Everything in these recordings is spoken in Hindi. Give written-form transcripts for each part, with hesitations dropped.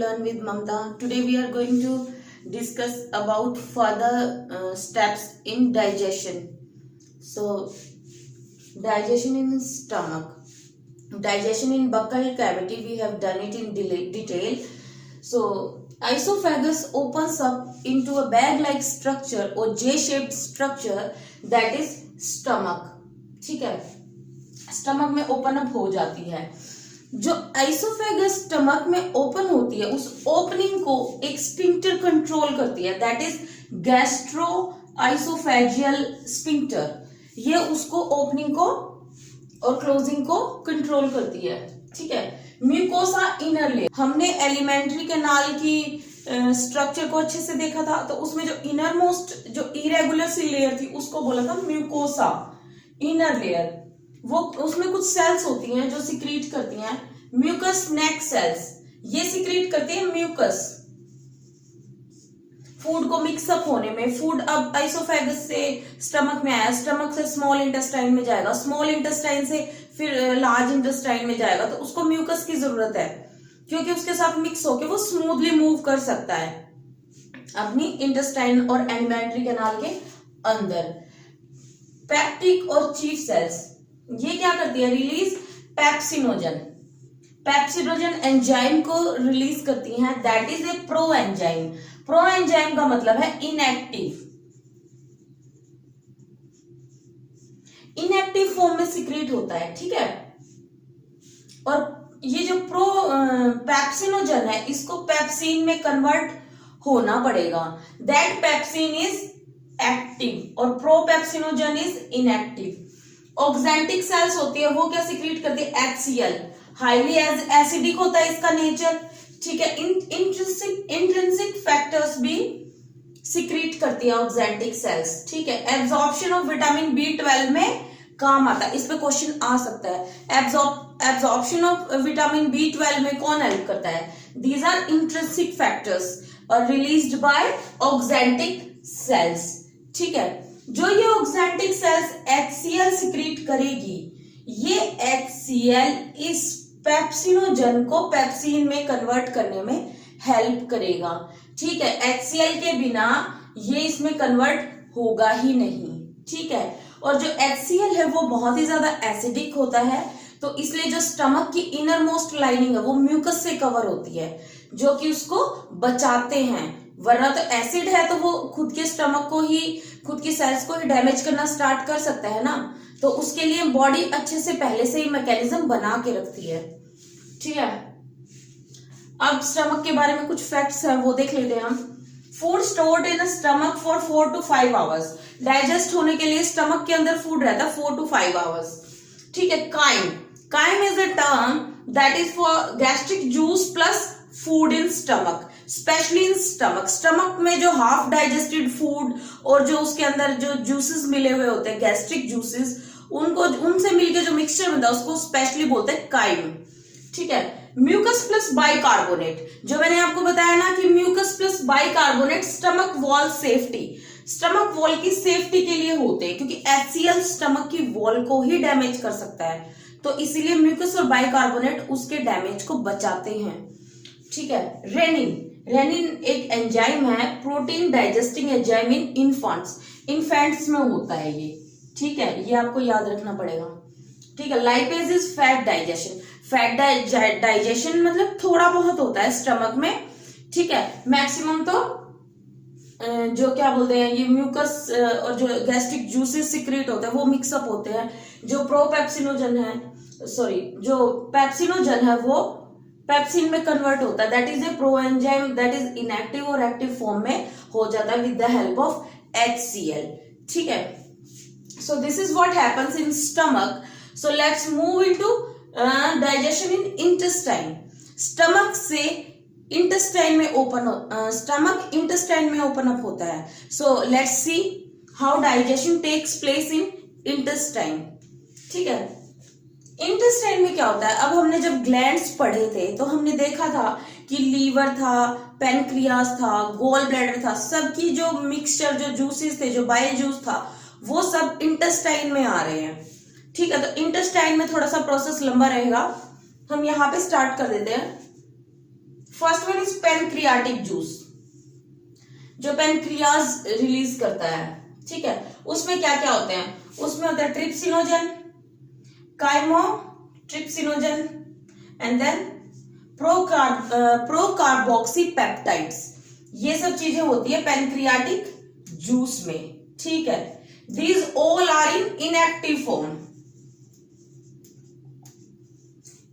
Learn with Mamta. Today we are going to discuss about further steps in digestion. So, digestion in stomach. Digestion in buccal cavity, we have done it in detail. So, esophagus opens up into a bag-like structure or J-shaped structure that is stomach. ठीक है, स्टमक में ओपन अप हो जाती है. जो आइसोफेगस स्टमक में ओपन होती है उस ओपनिंग को एक स्फिंक्टर कंट्रोल करती है, दैट इज गैस्ट्रो आइसोफेजियल स्फिंक्टर. ये उसको ओपनिंग को और क्लोजिंग को कंट्रोल करती है. ठीक है. म्यूकोसा इनर लेयर, हमने एलिमेंट्री कैनाल की स्ट्रक्चर को अच्छे से देखा था, तो उसमें जो इनर मोस्ट जो इरेगुलर सी लेयर थी उसको बोला था म्यूकोसा इनर लेयर. वो उसमें कुछ सेल्स होती हैं जो सिक्रीट करती हैं म्यूकस नेक सेल्स. ये सिक्रीट करती हैं म्यूकस फूड को मिक्सअप होने में. फूड अब आइसोफेगस से स्टमक में आया, स्टमक से स्मॉल इंटेस्टाइन में जाएगा, स्मॉल इंटेस्टाइन से फिर लार्ज इंटेस्टाइन में जाएगा, तो उसको म्यूकस की जरूरत है क्योंकि उसके साथ मिक्स होके वो स्मूथली मूव कर सकता है अपनी इंटेस्टाइन और एलिमेंट्री कैनाल के अंदर. पेप्टिक और चीफ सेल्स ये क्या करती है, रिलीज पेप्सिनोजन. पेप्सिनोजन एंजाइम को रिलीज करती हैं, that is a pro enzyme. Pro enzyme का मतलब है इनएक्टिव. इनएक्टिव फॉर्म में सिक्रीट होता है. ठीक है. और ये जो प्रो पेप्सिनोजन है इसको पेप्सिन में कन्वर्ट होना पड़ेगा, दैट पेप्सिन इज एक्टिव और pro pepsinogen is inactive. Oxyntic cells होती है, वो क्या सिक्रीट करती है, HCl. हाईली एसिडिक होता है इसका नेचर. ठीक है. इंट्रिंसिक फैक्टर्स भी सिक्रीट करती है ऑक्जेंटिक सेल्स. ठीक है. एब्जॉर्प्शन ऑफ विटामिन B12 में काम आता है, इस पे क्वेश्चन आ सकता है. एब्जॉर्प्शन ऑफ विटामिन B12 में कौन हेल्प करता है, दीज आर इंट्रिंसिक फैक्टर्स और रिलीज्ड बाय ऑक्जेंटिक सेल्स. ठीक है. जो ये ऑक्जेंटिक सेल्स HCl सिक्रीट करेगी, ये HCl इस पेप्सिनोजन को पेप्सिन में कन्वर्ट करने में हेल्प करेगा. ठीक है. HCl के बिना ये इसमें कन्वर्ट होगा ही नहीं. ठीक है. और जो HCl है वो बहुत ही ज्यादा एसिडिक होता है, तो इसलिए जो स्टमक की इनर मोस्ट लाइनिंग है वो म्यूकस से कवर होती है जो कि उसको बचाते हैं. वरना तो एसिड है तो वो खुद के स्टमक को ही, खुद की सेल्स को ही डैमेज करना स्टार्ट कर सकता है ना. तो उसके लिए बॉडी अच्छे से पहले से ही मैकेनिज्म बना के रखती है. ठीक है. अब स्टमक के बारे में कुछ फैक्ट्स हैं वो देख लेते हैं हम. Food stored in stomach for 4 to 5 hours. Digest होने के लिए स्टमक के अंदर फूड रहता है 4 to 5 आवर्स. ठीक है. Chyme is a term that is for gastric juice plus food in stomach, especially in stomach. Stomach में जो हाफ डाइजेस्टेड फूड और जो उसके अंदर जो जूसेस मिले हुए होते हैं गैस्ट्रिक जूसेस, उनको उनसे मिलके जो मिक्सचर बनता है उसको स्पेशली बोलते हैं काइम. ठीक है. म्यूकस प्लस बाइकार्बोनेट, जो मैंने आपको बताया ना कि mucus plus bicarbonate stomach wall safety, stomach wall की सेफ्टी के लिए होते हैं क्योंकि HCl स्टमक की वॉल को ही डैमेज कर सकता है, तो इसीलिए म्यूकस और बाइकार्बोनेट उसके डैमेज को बचाते हैं. ठीक है. रेनिन एक एंजाइम है, protein digesting enzyme in infants में होता है ये. ठीक है. ये आपको याद रखना पड़ेगा. ठीक है. Lipase is fat digestion. Fat digestion मतलब थोड़ा बहुत होता है स्टमक में. ठीक है. मैक्सिमम तो जो क्या बोलते हैं ये म्यूकस और जो गैस्ट्रिक जूसेस सिक्रीट होते हैं वो मिक्सअप होते हैं. जो पेप्सिनोजन है वो पेप्सिन में कन्वर्ट होता है, that is a proenzyme that is inactive और एक्टिव फॉर्म में हो जाता है with the help of HCl. ठीक है. So this is what happens in stomach. So let's move into digestion in intestine. Stomach से इंटेस्टाइन में स्टमक इंटेस्टाइन में ओपन अप होता है. So let's see how digestion takes place in intestine. ठीक है. इंटेस्टाइन में क्या होता है, अब हमने जब ग्लैंड्स पढ़े थे तो हमने देखा था कि लीवर था, पेनक्रियास था, गोल ब्लैडर था, सबकी जो मिक्सचर, जो जूसेस थे, जो बाइल जूस था, वो सब इंटेस्टाइन में आ रहे हैं. ठीक है. तो इंटेस्टाइन में थोड़ा सा प्रोसेस लंबा रहेगा, हम यहाँ पे स्टार्ट कर देते हैं. First one is pancreatic juice, जो पैनक्रियाज रिलीज करता है, ठीक है। उसमें क्या क्या होते हैं, उसमें होता है ट्रिप्सिनोजन, काइमोट्रिप्सिनोजन एंड देन प्रोकार्बोक्सीपेप्टाइड्स। ये सब चीजें होती है पैनक्रियाटिक जूस में, ठीक है। These all are in inactive form,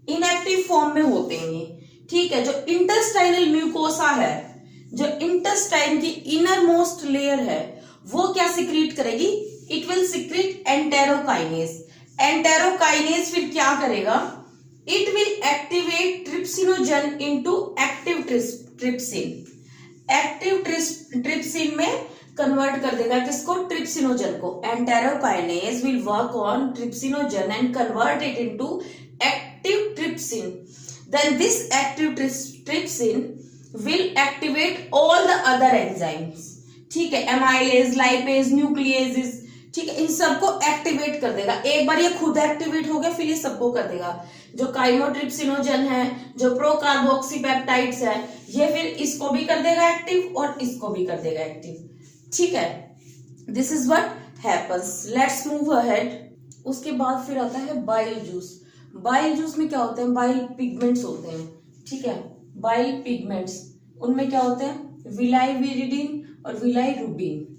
inactive form में होते हैं ये, ठीक है। जो इंटेस्टाइनल म्यूकोसा है, जो इंटेस्टाइन की इनर मोस्ट लेयर है, वो क्या सिक्रीट करेगी, it will secrete enterokinase. Enterokinase फिर क्या करेगा, it will activate trypsinogen into active trypsin. Active trypsin में कन्वर्ट कर देगा किसको, ट्रिप्सिनोजन को। Enterokinase will work on trypsinogen and convert it into active trypsin. Then this active trypsin will activate all the other enzymes, ठीक है। एमाइलेज, लाइपेज, न्यूक्लियेज, ठीक है, इन सबको एक्टिवेट कर देगा। एक बार ये खुद एक्टिवेट हो गया, फिर ये सबको कर देगा। जो काइमोट्रिप्सिनोजन है, जो प्रोकार्बोक्सीपेप्टाइड्स है, ये फिर इसको भी कर देगा एक्टिव और इसको भी कर देगा एक्टिव, ठीक है। This is what happens. Let's move ahead. उसके बाद फिर आता है बाइल जूस। बाइल जूस में क्या होते हैं, बाइल पिगमेंट्स होते हैं, ठीक है। बाइल पिगमेंट्स, उनमें क्या होते हैं, विलाई विरिडिन और विलाई रुबिन,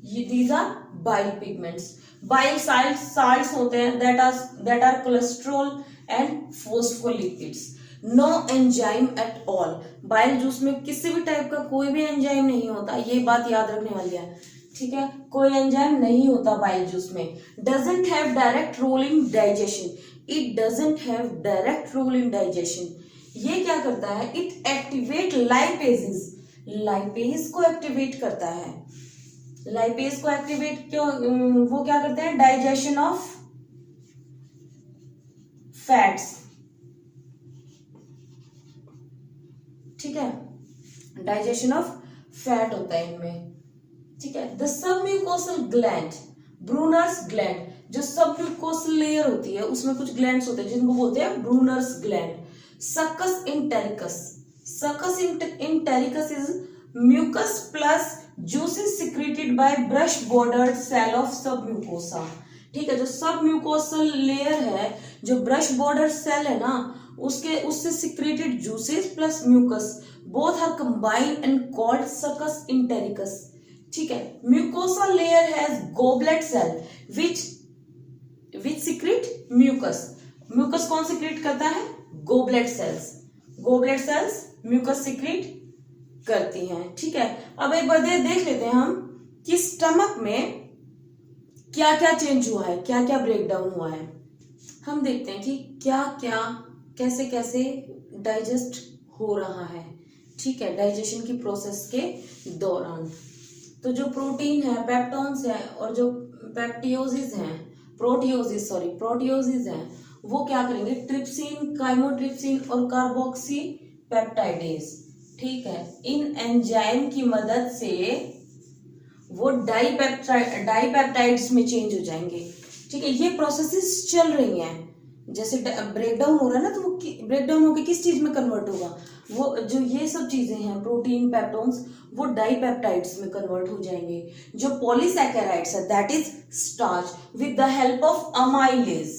ये these are bile pigments. Bile salts होते हैं, that are cholesterol and phospholipids. No enzyme at all. Bile juice में किसी भी टाइप का कोई भी एंजाइम नहीं होता, ये बात याद रखने वाली है, ठीक है। कोई एंजाइम नहीं होता बाइल जूस में। Doesn't have direct role in digestion, it doesn't have direct role in digestion. ये क्या करता है, इट एक्टिवेट लाइपेजेस, लाइपेज को एक्टिवेट करता है। लाइपेज को एक्टिवेट क्यों, वो क्या करते हैं, डाइजेशन ऑफ फैट्स, ठीक है। डाइजेशन ऑफ फैट होता है इनमें, ठीक है। The submucosal gland, Brunner's gland, जो सबम्यूकोसल लेयर होती है उसमें कुछ ग्लैंड्स होते हैं जिनको बोलते हैं Brunner's gland. Succus entericus, succus entericus is mucus plus juices secreted by brush bordered cell of submucosa, ठीक है। जो सबम्यूकोसल लेयर है, जो ब्रश बॉर्डर सेल है ना, उससे secreted juices plus mucus both are combined and called succus entericus, ठीक है। Mucosa layer has goblet cell which secrete mucus. Mucus कौन सिक्रेट करता है, goblet cells. Goblet cells mucus secrete करती हैं, ठीक है। अब एक बार देख लेते हैं हम कि स्टमक में क्या क्या चेंज हुआ है, क्या क्या ब्रेकडाउन हुआ है। हम देखते हैं कि क्या क्या कैसे कैसे डाइजेस्ट हो रहा है, ठीक है, डाइजेशन की प्रोसेस के दौरान। तो जो प्रोटीन है, पेप्टोन्स है और जो पेप्टियोसिस हैं, प्रोटियोसिस हैं, वो क्या करेंगे, ट्रिप्सिन, काइमोट्रिप्सिन और कार्बोक्सी पेप्टाइडेज, ठीक है, इन एंजाइम की मदद से वो डाइपेप्टाइड्स में चेंज हो जाएंगे, ठीक है। ये प्रोसेसेस चल रही हैं, जैसे ब्रेकडाउन हो रहा है ना, तो वो ब्रेकडाउन होकर किस चीज में कन्वर्ट होगा, वो जो ये सब चीजें हैं, प्रोटीन, पेप्टोन्स, वो डाइपेप्टाइड्स में कन्वर्ट हो जाएंगे। जो पॉलीसैकेराइड्स है, that is starch, with the help of amylase,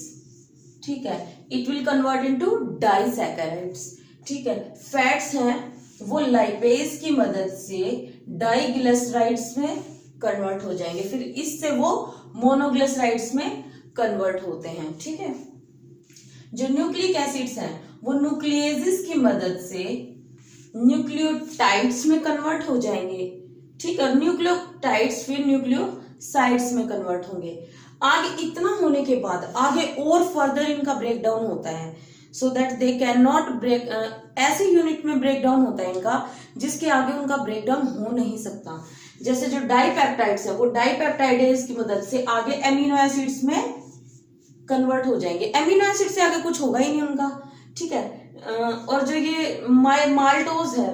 ठीक है, it will convert into disaccharides, ठीक है। फैट्स हैं, वो लाइपेज की मदद से डाइग्लिसराइड्स में कन्वर्ट हो जाएंगे, फिर इससे वो मोनोग्लिसराइड्स में कन्वर्ट होते हैं, ठीक है। जो न्यूक्लिक एसिड्स हैं, वो न्यूक्लियेजेस की मदद से न्यूक्लियोटाइड्स में कन्वर्ट हो जाएंगे, ठीक है। न्यूक्लियोटाइड्स फिर न्यूक्लियोसाइड्स में कन्वर्ट होंगे। आगे इतना होने के बाद आगे और फर्दर इनका ब्रेकडाउन होता है, so that they can not break, ऐसे यूनिट में ब्रेकडाउन होता है इनका जिसके आगे उनका ब्रेकडाउन हो नहीं सकता। जैसे जो डाइपेप्टाइड्स है, वो डाइपेप्टाइडेज की मदद से आगे एमिनो एसिड्स में कन्वर्ट हो जाएंगे। एमिनो एसिड से आगे कुछ होगा ही नहीं उनका, ठीक है। और जो ये माल्टोज है,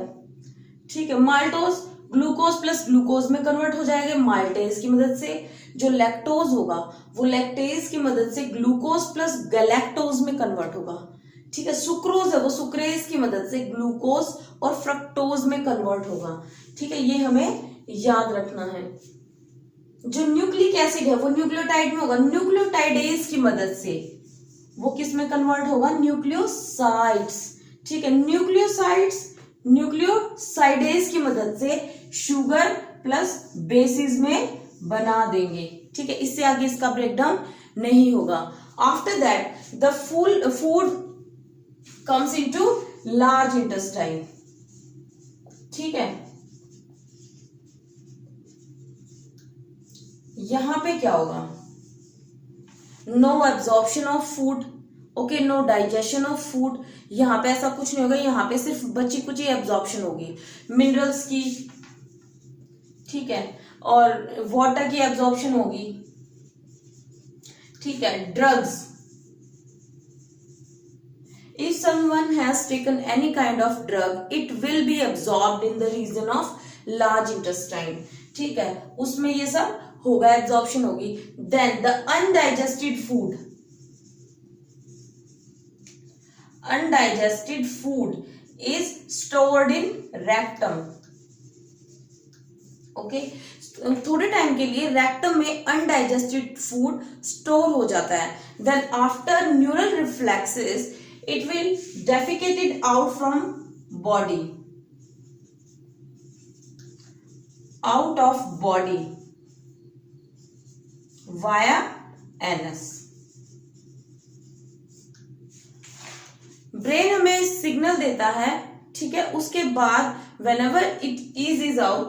ठीक है, माल्टोज ग्लूकोज प्लस ग्लूकोज में कन्वर्ट हो जाएंगे माल्टेज की मदद से। जो लैक्टोज होगा, वो लैक्टेज की मदद से ग्लूकोज प्लस गैलेक्टोज में कन्वर्ट होगा, ठीक है, सुक्रोज है वो सुक्रेज की मदद से ग्लूकोज और फ्रक्टोज में कन्वर्ट होगा। ठीक है, ये हमें याद रखना है। जो न्यूक्लिक एसिड है वो न्यूक्लियोटाइड में होगा, न्यूक्लियोटाइडेज की मदद से वो किस में कन्वर्ट होगा, न्यूक्लियोसाइड्स। ठीक है, न्यूक्लियोसाइडेज की मदद से शुगर प्लस बेसिस में बना देंगे। ठीक है, इससे आगे इसका ब्रेकडाउन नहीं होगा। After that the food comes into large intestine. ठीक है, यहां पे क्या होगा, no absorption of food, okay, no digestion of food. यहां पे ऐसा कुछ नहीं होगा, यहां पे सिर्फ बची कुची एब्जॉर्प्शन होगी मिनरल्स की, ठीक है, और वाटर की एब्जॉर्प्शन होगी। ठीक है, drugs, if someone has taken any kind of drug it will be absorbed in the region of large intestine। ठीक है, उसमें ये सब होगा, एब्जॉर्प्शन होगी। Then the undigested food is stored in rectum. Okay, थोड़े टाइम के लिए रेक्टम में अनडाइजेस्टेड फूड स्टोर हो जाता है। Then after neural reflexes it will defecated out from body, out of body via anus। Brain हमें सिग्नल देता है, ठीक है, उसके बाद whenever it is out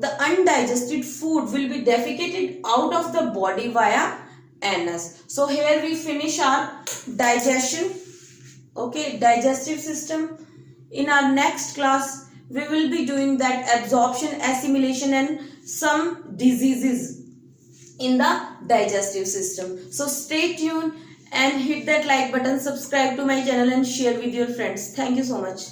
the undigested food will be defecated out of the body via anus। So here we finish our digestion, okay, digestive system। In our next class we will be doing that absorption, assimilation and some diseases in the digestive system। So stay tuned and hit that like button, subscribe to my channel and share with your friends। Thank you so much।